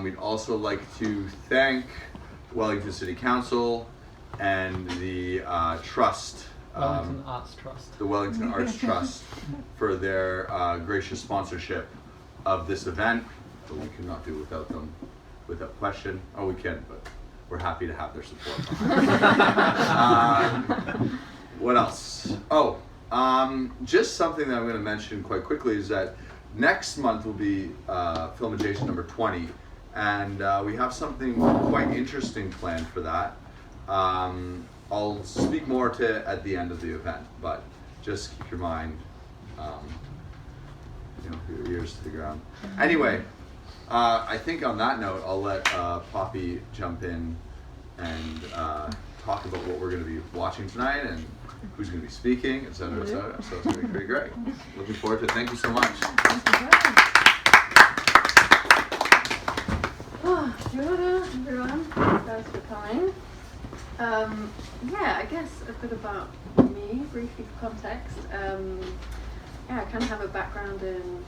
We'd also like to thank Wellington City Council and the trust, Wellington Arts Trust. the Wellington Arts Trust, for their gracious sponsorship of this event. But we could not do without them, without question. Oh, we can, but we're happy to have their support. What else? Oh, just something that I'm going to mention quite quickly is that next month will be Film Adjacent number 20, and we have something quite interesting planned for that. I'll speak more to at the end of the event, but just keep your mind, your ears to the ground. Anyway, I think on that note, I'll let Poppy jump in and talk about what we're going to be watching tonight and who's going to be speaking, et cetera, et cetera. So it's going to be pretty great. Looking forward to it. Thank you so much. Oh, Jordan, everyone. Thanks for coming. I guess a bit about me, briefly for context. I kind of have a background in,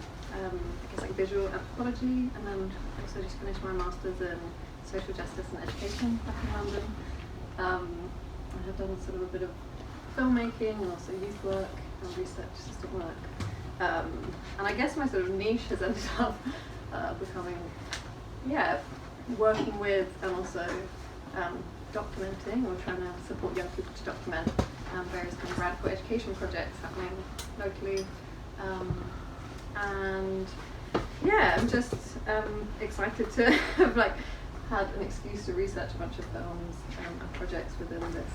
visual anthropology, and then also just finished my master's in social justice and education back in London. I have done sort of a bit of filmmaking and also youth work and research assistant work. And I guess my sort of niche has ended up becoming, working with and also documenting or trying to support young people to document various kind of radical education projects happening locally. I'm just excited to have had an excuse to research a bunch of films and projects within this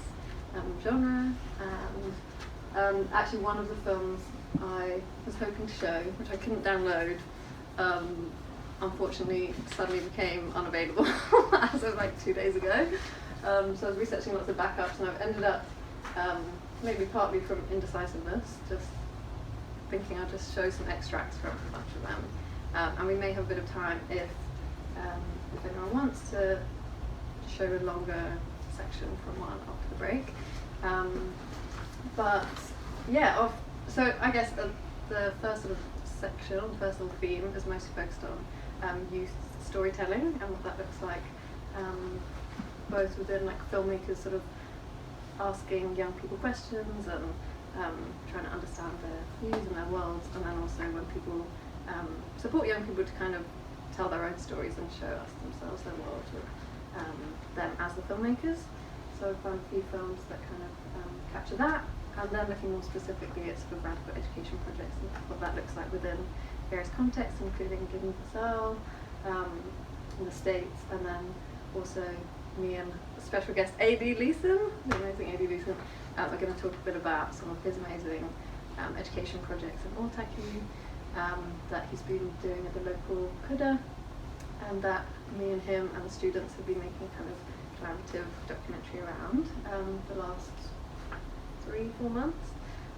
genre. And actually one of the films I was hoping to show, which I couldn't download, unfortunately suddenly became unavailable as of 2 days ago. So I was researching lots of backups, and I've ended up, maybe partly from indecisiveness, just thinking I'll just show some extracts from a bunch of them. And we may have a bit of time if anyone wants to show a longer section from one after the break. So I guess the first sort of section, the first little theme is mostly focused on youth storytelling and what that looks like, both within filmmakers sort of asking young people questions and trying to understand their views and their worlds, and then also when people support young people to kind of tell their own stories and show us themselves, their world, them as the filmmakers. So I've found a few films that kind of capture that, and then looking more specifically at sort of radical education projects and what that looks like within various contexts, including Guinea-Bissau, in the States, and then also me and special guest A.D. Leeson, the amazing A.D. Leeson, are going to talk a bit about some of his amazing education projects in Otaki that he's been doing at the local Kuda, and that me and him and the students have been making kind of collaborative documentary around the last 3-4 months,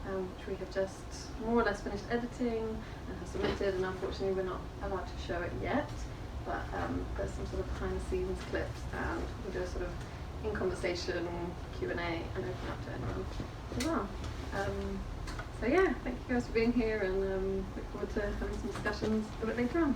which we have just more or less finished editing and have submitted, and unfortunately we're not allowed to show it yet, but there's some sort of behind the scenes clips, and we'll do a sort of in conversation Q&A and open up to anyone as well. Thank you guys for being here, and look forward to having some discussions a bit later on.